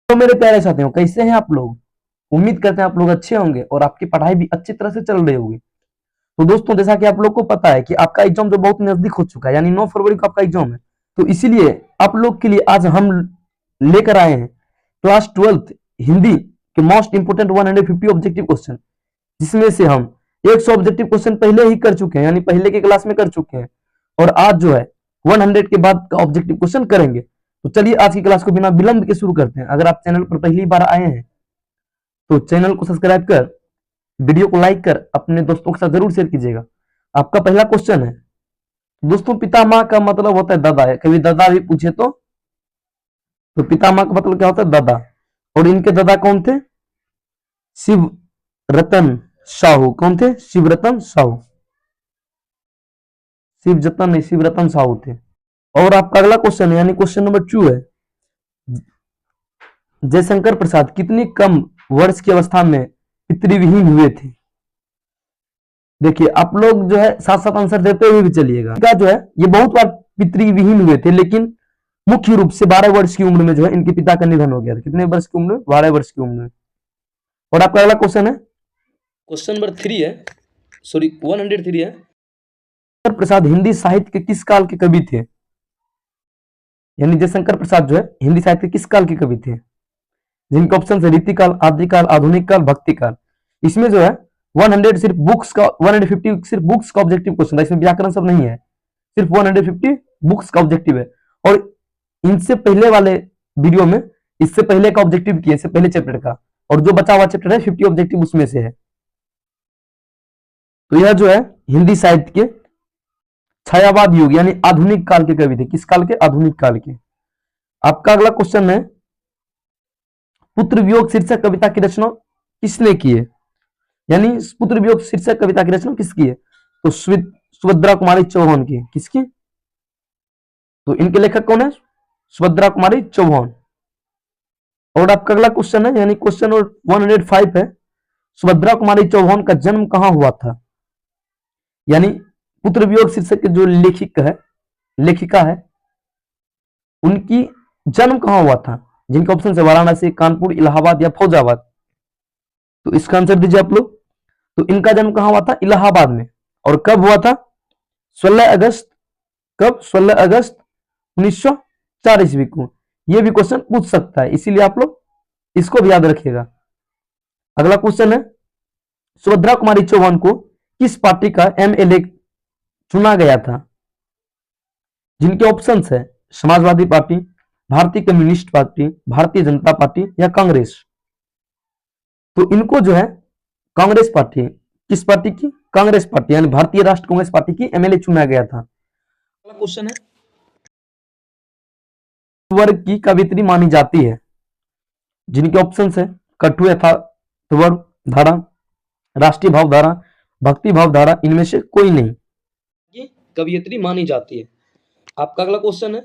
तो मेरे प्यारे साथियों, कैसे हैं आप लोग? उम्मीद करते हैं आप लोग अच्छे होंगे और आपकी पढ़ाई भी अच्छी तरह से चल रही होगी। तो दोस्तों, जैसा कि आप लोग को पता है कि आपका एग्जाम जो बहुत नजदीक हो चुका है, यानी 9 फरवरी को आपका एग्जाम है। तो इसीलिए आप लोग के लिए आज हम लेकर आए हैं क्लास 12th हिंदी के मोस्ट इंपोर्टेंट 150 ऑब्जेक्टिव क्वेश्चन, जिसमें से हम 100 ऑब्जेक्टिव क्वेश्चन पहले ही कर चुके हैं, यानी पहले के क्लास में कर चुके हैं। और आज जो है 100 के बाद का ऑब्जेक्टिव क्वेश्चन करेंगे। तो चलिए आज की क्लास को बिना विलंब के शुरू करते हैं। अगर आप चैनल पर पहली बार आए हैं तो चैनल को सब्सक्राइब कर, वीडियो को लाइक कर अपने दोस्तों के साथ जरूर शेयर कीजिएगा। आपका पहला क्वेश्चन है दोस्तों, पितामह का मतलब होता है दादा है। कभी दादा भी पूछे तो पितामह का मतलब क्या होता है? दादा। और इनके दादा कौन थे? शिव रतन साहू। कौन थे? शिव रतन साहू। शिव जतन नहीं, शिव रतन साहू थे। और आपका अगला क्वेश्चन है, यानी क्वेश्चन नंबर 2 है, जयशंकर प्रसाद कितनी कम वर्ष की अवस्था में पितृविहीन हुए थे? देखिए, आप लोग जो है साथ साथ आंसर देते हुए भी चलिएगा। इनका जो है ये बहुत बार पितृविहीन हुए थे, लेकिन मुख्य रूप से 12 वर्ष की उम्र में जो है इनके पिता का निधन हो गया था। कितने वर्ष की उम्र में? 12 वर्ष की उम्र में। और आपका अगला क्वेश्चन है, क्वेश्चन नंबर 3 है, सॉरी 103 है, जयशंकर प्रसाद हिंदी साहित्य के किस काल के कवि थे? यानी जयशंकर प्रसाद जो है हिंदी साहित्य के किस काल के कवि थे? जिनके ऑप्शन है रीतिकाल, आदिकाल, आधुनिक काल, भक्ति काल। इसमें जो है 100 सिर्फ बुक्स का, 150 सिर्फ बुक्स का ऑब्जेक्टिव क्वेश्चन है, इसमें व्याकरण सब नहीं है, सिर्फ 150 बुक्स का ऑब्जेक्टिव है। और इनसे पहले वाले वीडियो में इससे पहले का ऑब्जेक्टिव किए, इससे पहले चैप्टर का, और जो बचा हुआ चैप्टर है 50 ऑब्जेक्टिव उसमें से है। तो यह जो है हिंदी साहित्य के छायावाद युग यानी आधुनिक काल के कवि थे। किस काल के? आधुनिक काल के। आपका अगला क्वेश्चन है, पुत्र वियोग शीर्षक कविता की रचना किसने की है? यानी पुत्र वियोग शीर्षक कविता की रचना किसकी है? तो सुभद्रा कुमारी चौहान की। किसकी? तो इनके लेखक कौन है? सुभद्रा कुमारी चौहान। और आपका अगला क्वेश्चन है, यानी क्वेश्चन नंबर 105 है, सुभद्रा कुमारी चौहान का जन्म कहां हुआ था? यानी पुत्र वियोग शीर्षक के जो लेखिका है उनकी जन्म कहां हुआ था? जिनके ऑप्शन है वाराणसी, कानपुर, इलाहाबाद या फौजाबाद। तो इसका आंसर दीजिए आप लोग। तो इनका जन्म कहां हुआ था? इलाहाबाद में। और कब हुआ था? 16 अगस्त। कब? 16 अगस्त 1904 ईस्वी को। यह भी क्वेश्चन पूछ सकता है, इसीलिए आप लोग इसको भी याद रखिएगा। अगला क्वेश्चन है, सुभद्रा कुमारी चौहान को किस पार्टी का एमएलए चुना गया था? जिनके ऑप्शन है समाजवादी पार्टी, भारतीय communist party, Bharatiya Janata party या कांग्रेस। तो इनको जो है कांग्रेस पार्टी, किस पार्टी की? कांग्रेस पार्टी यानी भारतीय राष्ट्र कांग्रेस पार्टी की एमएलए चुना गया था। अगला क्वेश्चन है, वर्ग की कवियत्री मानी जाती है? जिनके ऑप्शन है कठु यथार्थवर्ग धारा, राष्ट्रीय भाव धारा, भक्ति भाव धारा, इनमें से कोई नहीं ये कवियत्री मानी जाती है। आपका अगला क्वेश्चन है,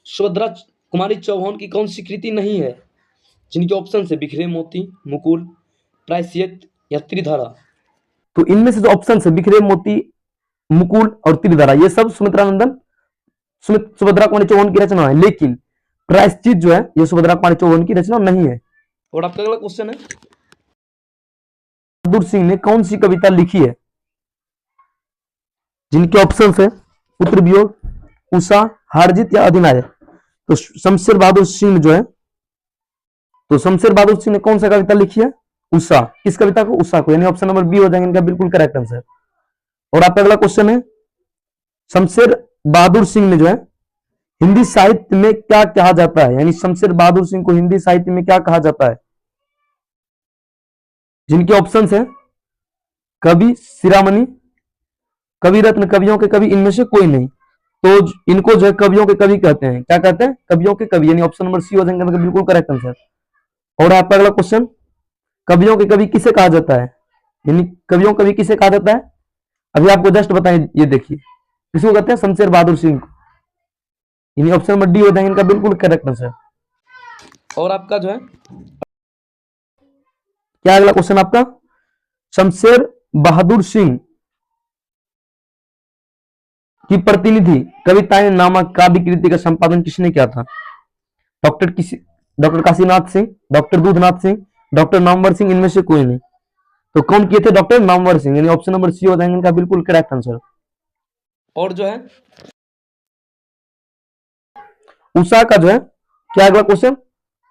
सुभद्रा कुमारी चौहान की कौन सी कृति नहीं है? जिनके ऑप्शन है बिखरे मोती, मुकुल, प्रायश्चित या त्रिधारा। तो इनमें से जो ऑप्शन है बिखरे मोती, मुकुल और त्रिधारा, ये सब सुभद्रा कुमारी चौहान की रचना है, लेकिन प्रायश्चित जो है ये सुभद्रा कुमारी चौहान की रचना नहीं है। और आपका अगला क्वेश्चन है, बहादुर सिंह ने कौन सी कविता लिखी है? जिनके ऑप्शन है पुत्र वियोग, उषा, हारजीत या अधिनायक। तो शमशेर बहादुर सिंह जो है, तो शमशेर बहादुर सिंह ने कौन सा कविता लिखी है? उषा। किस कविता को? उषा को। यानी ऑप्शन नंबर बी हो जाएगा इनका बिल्कुल करेक्ट आंसर। और आपका अगला क्वेश्चन है, शमशेर बहादुर सिंह ने जो है हिंदी साहित्य में क्या कहा जाता है? यानी शमशेर बहादुर सिंह को हिंदी साहित्य में क्या कहा जाता है? जिनके ऑप्शन है कवि शिरोमणि, कवि रत्न, कवियों के कवि, इनमें से कोई नहीं। तो इनको जो है कवियों के कवि कहते हैं। क्या कहते हैं? कवियों के कवि, यानी ऑप्शन नंबर सी हो जाएगा बिल्कुल करेक्ट आंसर। और आपका अगला क्वेश्चन, कवियों के कवि किसे कहा जाता है? यानी कवियों कवि किसे कहा जाता है? अभी आपको जस्ट बताएं, ये देखिए किसको कहते हैं? शमशेर बहादुर सिंह को। यानी ऑप्शन नंबर डी हो जाएगा इनका बिल्कुल करेक्ट आंसर। और आपका जो है क्या अगला क्वेश्चन आपका, शमशेर बहादुर सिंह की प्रतिनिधि कविताएं नामक काव्य कृति का संपादन किसने किया था? Doctor doctor Kashinath Singh, doctor Dudhnath Singh, doctor Namvar Singh, इनमें से कोई नहीं। तो कौन किए थे? डॉक्टर नामवर सिंह, यानी ऑप्शन नंबर सी हो जाएंगे इनका बिल्कुल करेक्ट आंसर। और जो है उषा का जो है क्या अगला क्वेश्चन,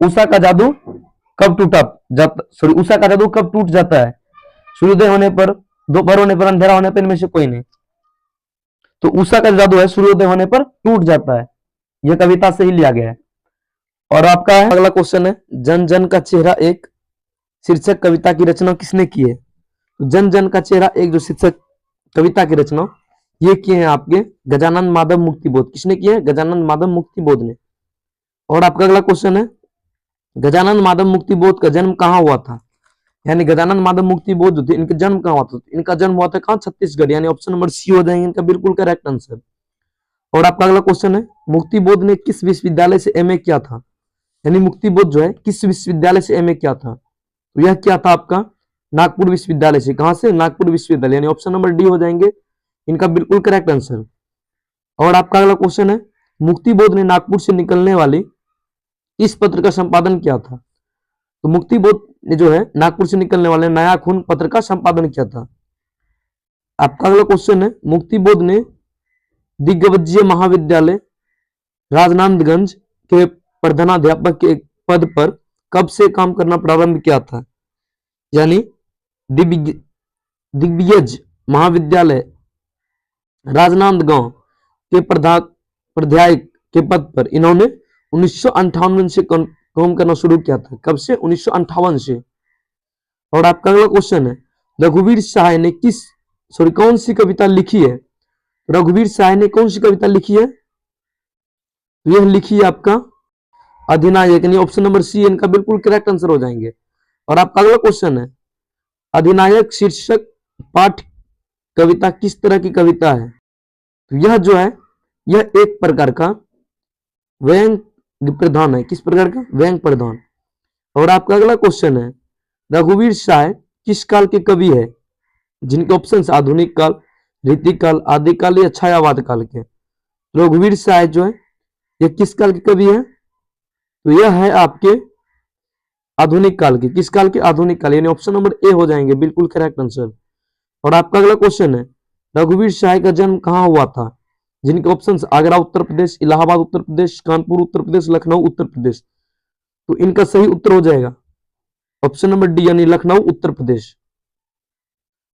उषा का जादू कब सॉरी उषा का जादू कब टूट जाता है? सूर्योदय होने पर, दोपहर होने पर, अंधेरा होने पर, इनमें से कोई नहीं। तो उषा का जादू है सूर्योदय होने पर टूट जाता है, यह कविता से ही लिया गया है। और आपका अगला क्वेश्चन है जन जन का चेहरा एक शीर्षक कविता की रचना किसने की है? तो जन जन का चेहरा एक जो शीर्षक कविता की रचना ये किए हैं आपके गजानन माधव मुक्तिबोध। किसने किए हैं? गजानन माधव मुक्तिबोध ने। और आपका अगला क्वेश्चन है गजानन माधव मुक्तिबोध का जन्म कहाँ हुआ था? यानी गजानन माधव मुक्तिबोध जो थे इनका जन्म कहाँ हुआ था? इनका जन्म हुआ था कहाँ? छत्तीसगढ़, यानी ऑप्शन नंबर सी हो जाएंगे इनका बिल्कुल करेक्ट आंसर। और आपका अगला क्वेश्चन है मुक्तिबोध ने किस विश्वविद्यालय से एमए किया था? यानी मुक्तिबोध जो है किस विश्वविद्यालय से एमए किया था? तो यह क्या था आपका? नागपुर विश्वविद्यालय से। कहां से? नागपुर विश्वविद्यालय, यानी ऑप्शन नंबर डी हो जाएंगे इनका बिल्कुल करेक्ट आंसर। और आपका अगला क्वेश्चन है मुक्तिबोध ने नागपुर से निकलने वाले किस पत्र का संपादन किया था? तो मुक्तिबोध ने जो है नागपुर से निकलने वाले नया खून पत्र का संपादन किया था। आपका अगला क्वेश्चन है मुक्तिबोध ने दिग्विजय महाविद्यालय राजनांदगंज के प्रधानाध्यापक के पद पर कब से काम करना प्रारंभ किया था? यानी दिग्विजय महाविद्यालय राजनांदगांव के प्राध्यापक के पद पर इन्होंने 1958 से काम करना शुरू किया था। कब से? 1958 से। और आपका अगला क्वेश्चन है रघुवीर सहाय ने कौन सी कविता लिखी है? रघुवीर सहाय ने कौन सी कविता लिखी है? यह लिखी है आपका अधिनायक, यानी ऑप्शन नंबर सी इनका बिल्कुल करेक्ट आंसर हो जाएंगे। और आपका अगला क्वेश्चन है अधिनायक शीर्षक पाठ कविता किस तरह की कविता है? तो यह जो है यह एक प्रकार का व्यंग्य प्रधान है। किस प्रकार का? व्यंग्य प्रधान। और आपका अगला क्वेश्चन है रघुवीर सहाय किस काल के कवि है? जिनके ऑप्शन आधुनिक काल, रीति काल, आदिकाल या छायावाद काल के। रघुवीर सहाय जो है यह किस काल के कवि है? तो यह है आपके आधुनिक काल के। किस काल के? आधुनिक काल, यानी ऑप्शन नंबर ए हो जाएंगे बिल्कुल करेक्ट आंसर। और आपका अगला क्वेश्चन है रघुवीर सहाय का जन्म कहाँ हुआ था? जिनके ऑप्शन आगरा उत्तर प्रदेश, इलाहाबाद उत्तर प्रदेश, कानपुर उत्तर प्रदेश, लखनऊ उत्तर प्रदेश। तो इनका सही उत्तर हो जाएगा ऑप्शन नंबर डी, यानी लखनऊ उत्तर प्रदेश।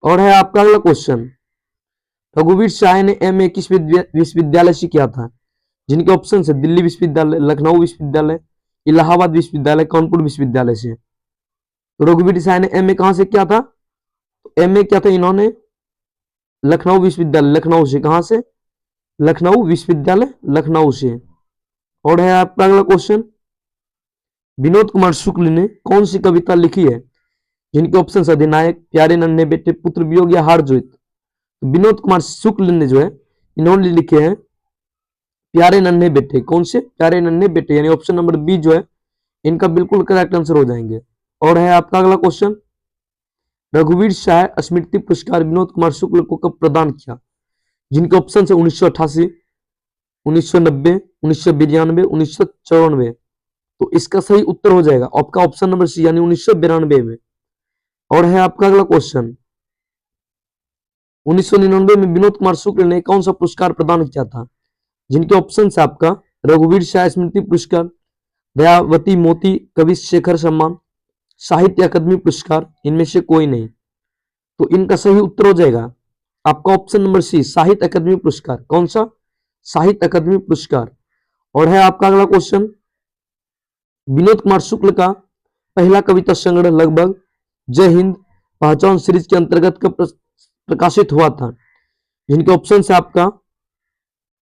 और है आपका अगला क्वेश्चन रघुवीर सहाय ने एमए किस विश्वविद्यालय से किया था? जिनके ऑप्शन है दिल्ली विश्वविद्यालय, लखनऊ विश्वविद्यालय, इलाहाबाद विश्वविद्यालय, कानपुर विश्वविद्यालय से। तो रघुवीर सहाय ने एमए कहां से किया था? तो एमए किया था इन्होंने लखनऊ विश्वविद्यालय, लखनऊ से। कहां से? लखनऊ विश्वविद्यालय, लखनऊ से। और है आपका अगला क्वेश्चन विनोद कुमार शुक्ल ने कौन सी कविता लिखी है? जिनके ऑप्शन अधिनायक, प्यारे नन्हे बेटे, पुत्र वियोग या हार जोत। विनोद कुमार शुक्ल ने जो है इन्होंने लिखे हैं प्यारे नन्हे बेटे। कौन से? प्यारे नन्हे बेटे, यानी ऑप्शन नंबर बी जो है इनका बिल्कुल करेक्ट आंसर हो जाएंगे। और है आपका अगला क्वेश्चन रघुवीर सहाय स्मृति पुरस्कार विनोद कुमार शुक्ल को कब प्रदान किया? जिनके ऑप्शन है 1988, 1990, 1992, 1994। तो इसका सही उत्तर हो जाएगा आपका ऑप्शन नंबर सी, यानी 1992 में। और है आपका अगला क्वेश्चन 1999 में विनोद कुमार शुक्ल ने कौन सा पुरस्कार प्रदान किया था? जिनके ऑप्शन है आपका रघुवीर सहाय स्मृति पुरस्कार, दयावती मोती कवि शेखर सम्मान, साहित्य अकादमी पुरस्कार, इनमें से कोई नहीं। तो इनका सही उत्तर हो जाएगा आपका ऑप्शन नंबर सी, साहित्य अकादमी पुरस्कार। कौन सा? साहित्य अकादमी पुरस्कार। और है आपका अगला क्वेश्चन विनोद कुमार शुक्ल का पहला कविता संग्रह लगभग जय हिंद पहचान सीरीज के अंतर्गत कब प्रकाशित हुआ था? जिनके ऑप्शन है आपका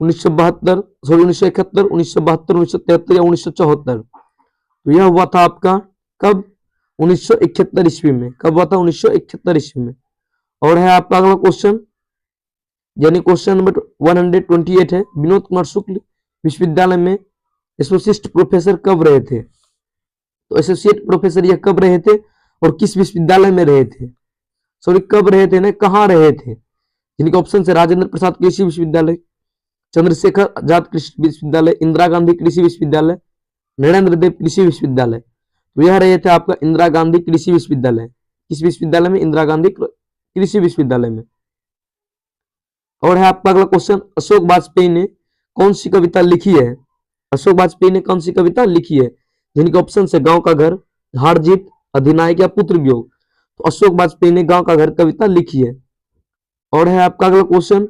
1972, 1971, 1972, 1973 या 1974। तो यह हुआ था आपका कब? 1971 ईस्वी में। कब हुआ था? 1971 ईस्वी में। और है आपका अगला क्वेश्चन यानी क्वेश्चन नंबर 128 है विनोद कुमार शुक्ल विश्वविद्यालय में एसोसिएट प्रोफेसर कब रहे थे? तो एसोसिएट प्रोफेसर यह कब रहे थे और किस विश्वविद्यालय में रहे थे? सॉरी कब रहे थे, ना कहां रहे थे? जिनके ऑप्शन है राजेंद्र प्रसाद कृषि विश्वविद्यालय, चंद्रशेखर आजाद कृषि विश्वविद्यालय, इंदिरा गांधी कृषि विश्वविद्यालय नरेंद्र देव कृषि विश्वविद्यालय, तो यह रहे थे आपका इंदिरा गांधी कृषि विश्वविद्यालय। किस विश्वविद्यालय में? इंदिरा गांधी कृषि विश्वविद्यालय में। और है आपका अगला क्वेश्चन, अशोक वाजपेयी ने कौन सी कविता लिखी है? अशोक वाजपेयी ने कौन सी कविता लिखी है? जिनके ऑप्शन है गांव का घर, हार जीत, अधिनायक या पुत्र वियोग। तो अशोक वाजपेयी ने गांव का घर कविता लिखी है। और है आपका अगला क्वेश्चन,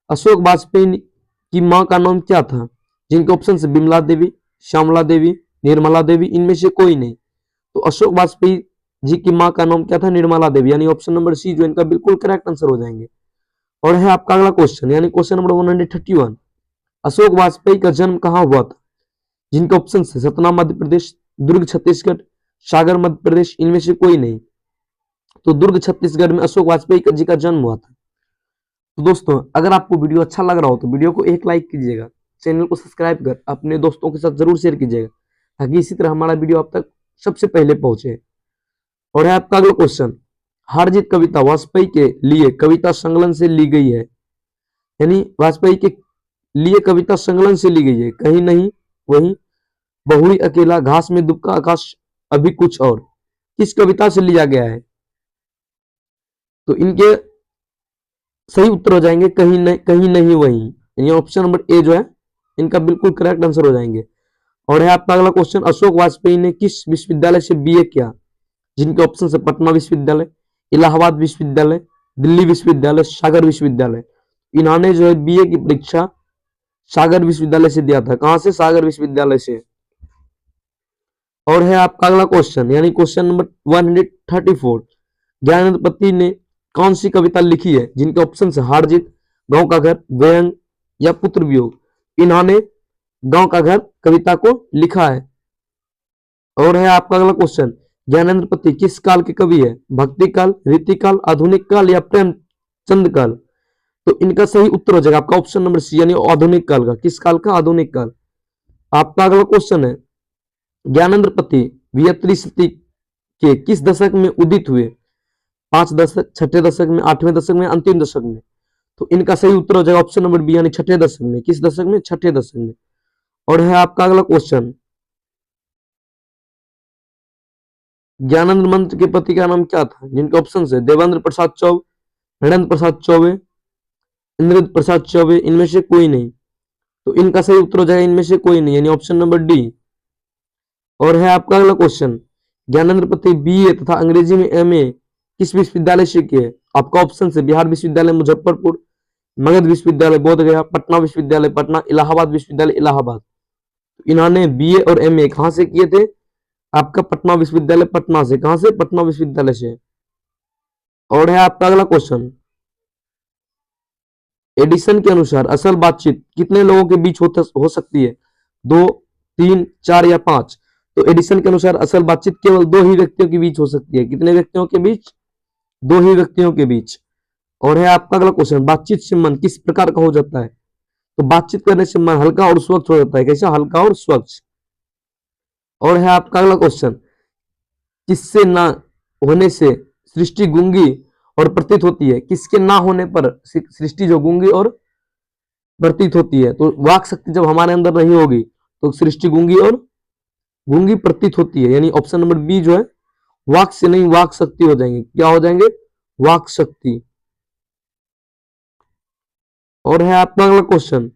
अशोक वाजपेयी की मां का नाम क्या था? जिनके ऑप्शन है बिमला देवी, श्यामला देवी, निर्मला देवी, इनमें से कोई नहीं। तो अशोक वाजपेयी जी की मां का नाम क्या था? निर्मला देवी, यानी ऑप्शन नंबर सी जो इनका बिल्कुल करेक्ट आंसर हो जाएंगे। और है आपका अगला क्वेश्चन, यानी क्वेश्चन नंबर 131, अशोक वाजपेयी का जन्म कहां हुआ था? जिनके ऑप्शन है सतना मध्य प्रदेश, दुर्ग छत्तीसगढ़, सागर मध्य प्रदेश, इनमें से कोई नहीं। तो दुर्ग छत्तीसगढ़ में अशोक वाजपेयी जी का जन्म हुआ था। तो दोस्तों अगर आपको वीडियो अच्छा लग रहा हो तो वीडियो को एक लाइक कीजिएगा, चैनल को सब्सक्राइब कर अपने दोस्तों के साथ जरूर शेयर कीजिएगा, ताकि इसी तरह हमारा वीडियो आप तक सबसे पहले पहुंचे। और है आपका अगला क्वेश्चन, हार-जीत कविता वाजपेयी के लिए कविता संकलन से ली गई है, यानी वाजपेयी के लिए कविता संकलन से ली गई है। कहीं नहीं वहीं, बहुरी अकेला, घास में दुबका आकाश, अभी कुछ और, किस कविता से लिया गया है? तो इनके सही उत्तर हो जाएंगे कहीं नहीं वहीं, यानी ऑप्शन नंबर ए जो है इनका बिल्कुल करेक्ट आंसर हो जाएंगे। और है आपका अगला क्वेश्चन, अशोक वाजपेयी ने किस विश्वविद्यालय से बीए किया? जिनके ऑप्शन है पटना विश्वविद्यालय, इलाहाबाद विश्वविद्यालय, दिल्ली विश्वविद्यालय, सागर विश्वविद्यालय। इन्होंने जो है बीए की परीक्षा सागर विश्वविद्यालय से दिया था। कहां से? सागर विश्वविद्यालय से। और है आपका अगला क्वेश्चन, यानी क्वेश्चन नंबर 134, ज्ञानेंद्र पति ने कौन सी कविता लिखी है? जिनके ऑप्शन है हार जीत, गांव का घर, व्यंग या पुत्र वियोग। इन्होंने गांव का घर कविता को लिखा है। और है आपका अगला क्वेश्चन, ज्ञानेंद्र पति किस काल के कवि है? भक्ति काल, रीति काल, आधुनिक काल या प्रेमचंद काल। तो इनका सही उत्तर हो जाएगा आपका ऑप्शन नंबर सी, यानी आधुनिक काल का। किस काल का? आधुनिक काल। आपका अगला क्वेश्चन है, ज्ञानेंद्र पति वियत्री सती के किस दशक में उदित हुए? 5 दशक, छठे दशक में, 8वें दशक में, अंतिम दशक में। तो इनका सही उत्तर हो जाएगा ऑप्शन नंबर बी, यानी छठे दशक में। किस दशक में? छठे दशक में। और है आपका अगला क्वेश्चन, ज्ञानंद मंत्र के पति का नाम क्या था? जिनके ऑप्शन है देवेंद्र प्रसाद चौबे, नरेंद्र प्रसाद चौबे, इंद्रजित प्रसाद चौबे, इनमें से कोई नहीं। तो इनका सही उत्तर हो जाएगा इनमें से कोई नहीं, यानी ऑप्शन नंबर डी। और है आपका अगला क्वेश्चन, ज्ञानेंद्र पति बीए तथा अंग्रेजी में एमए किस विश्वविद्यालय से किए? आपका ऑप्शन है बिहार विश्वविद्यालय मुजफ्फरपुर, मगध विश्वविद्यालय बोधगया, पटना विश्वविद्यालय पटना, इलाहाबाद विश्वविद्यालय इलाहाबाद। इन्होंने बीए और एमए कहां से किए थे? आपका पटना विश्वविद्यालय पटना से। कहां से? पटना विश्वविद्यालय से। और है आपका अगला क्वेश्चन, एडिसन के अनुसार असल बातचीत कितने लोगों के बीच हो सकती है? 2, 3, 4 या 5। तो एडिसन के अनुसार असल बातचीत केवल 2 ही व्यक्तियों के बीच हो सकती है। कितने व्यक्तियों के बीच? 2 ही व्यक्तियों के बीच। और है आपका अगला क्वेश्चन, बातचीत से मन किस प्रकार का हो जाता है? तो बातचीत करने से मन हल्का और स्वच्छ हो जाता है। कैसा? हल्का और स्वच्छ। और है आपका अगला क्वेश्चन, किससे ना होने से सृष्टि गूंगी और प्रतीत होती है? किसके ना होने पर सृष्टि जो गूंगी और प्रतीत होती है? तो वाक शक्ति जब हमारे अंदर नहीं होगी तो सृष्टि गूंगी और गूंगी प्रतीत होती है, यानी ऑप्शन नंबर बी जो है वाक से नहीं वाक शक्ति हो जाएंगे। क्या हो जाएंगे? वाक शक्ति। और है आपका अगला क्वेश्चन,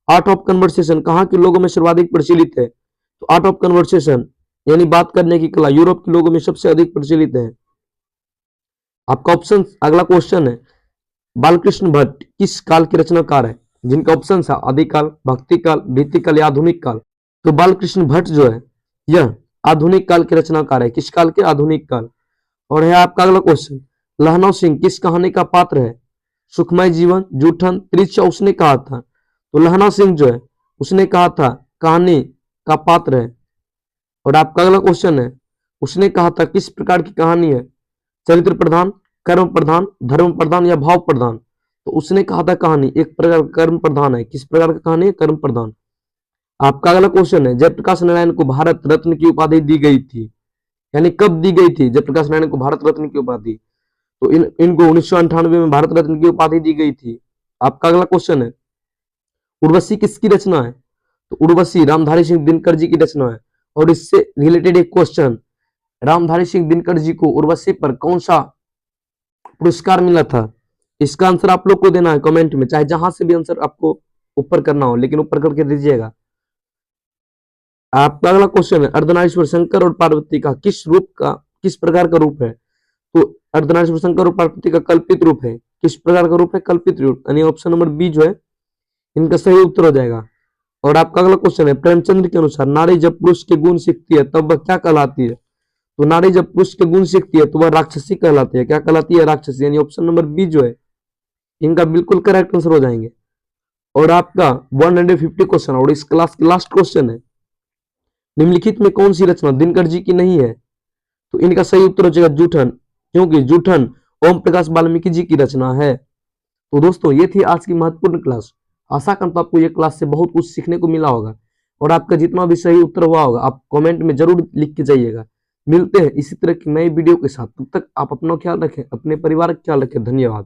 आर्ट ऑफ कन्वर्सेशन कहां के लोगों में सर्वाधिक प्रचलित है? तो आर्ट ऑफ कन्वर्सेशन यानी बात करने की कला यूरोप के लोगों में सबसे अधिक प्रचलित है। आपका ऑप्शन अगला क्वेश्चन है, बालकृष्ण भट्ट किस काल के रचनाकार है? जिनका ऑप्शन है आदिकाल, भक्ति काल, रीति काल या आधुनिक काल। तो बालकृष्ण भट्ट जो है यह आधुनिक काल के रचनाकार है। किस काल के? आधुनिक काल। और है आपका अगला क्वेश्चन, लखनऊ सिंह किस कहानी का पात्र है? सुखमय जीवन, जूठन, त्रिचा उसने कहा था। तो लखनऊ सिंह जो है उसने कहा था कहानी का पात्र है। और आपका अगला क्वेश्चन है, उसने कहा था किस प्रकार की कहानी है? चरित्र प्रधान, कर्म प्रधान, धर्म प्रधान या भाव प्रधान। तो उसने कहा था कहानी एक प्रकार कर्म प्रधान है। किस प्रकार की कहानी है? कर्म प्रधान। आपका अगला क्वेश्चन है, जयप्रकाश नारायण को भारत रत्न की उपाधि दी गई थी, यानी कब दी गई थी जयप्रकाश नारायण को भारत रत्न की उपाधि? तो इनको 1998 में भारत रत्न की उपाधि दी गई थी। आपका अगला क्वेश्चन है, उर्वशी किसकी रचना है? तो उर्वशी रामधारी सिंह दिनकर जी की रचना है। और इससे रिलेटेड एक क्वेश्चन, रामधारी सिंह दिनकर जी को उर्वशी पर कौन सा पुरस्कार मिला था? इसका आंसर आप लोग को देना है कमेंट में, चाहे जहां से भी आंसर आपको ऊपर करना हो, लेकिन ऊपर करके दीजिएगा। आपका अगला क्वेश्चन है, अर्धनारीश्वर शंकर और पार्वती का किस प्रकार का रूप है? तो अर्धनारीश्वर शंकर और पार्वती का कल्पित रूप है। किस प्रकार का रूप है? कल्पित रूप, यानी ऑप्शन नंबर बी जो है इनका सही उत्तर हो जाएगा। और आपका अगला क्वेश्चन है, प्रेमचंद्र के अनुसार नारी जब पुरुष के गुण सीखती है तब वह क्या कहलाती है? तो नारी जब पुरुष के गुण सीखती है तो वह राक्षसी कहलाती है। क्या कहलाती है? राक्षसी, यानी ऑप्शन नंबर बी जो है इनका बिल्कुल करेक्ट आंसर हो जाएंगे। और आपका 150 क्वेश्चन और इस क्लास की लास्ट क्वेश्चन है, निम्नलिखित में कौन सी रचना दिनकर जी की नहीं है? तो इनका सही उत्तर हो जाएगा जूठन, क्योंकि जूठन ओम प्रकाश वाल्मीकि जी की रचना है। तो दोस्तों ये थी आज की महत्वपूर्ण क्लास। आशा करता हूं आपको ये क्लास से बहुत कुछ सीखने को मिला होगा और आपका जितना भी सही उत्तर हुआ होगा आप कमेंट में जरूर लिख के जाइएगा। मिलते हैं इसी तरह की नई वीडियो के साथ, तब तक आप अपना ख्याल रखें, अपने परिवार का ख्याल रखें। धन्यवाद।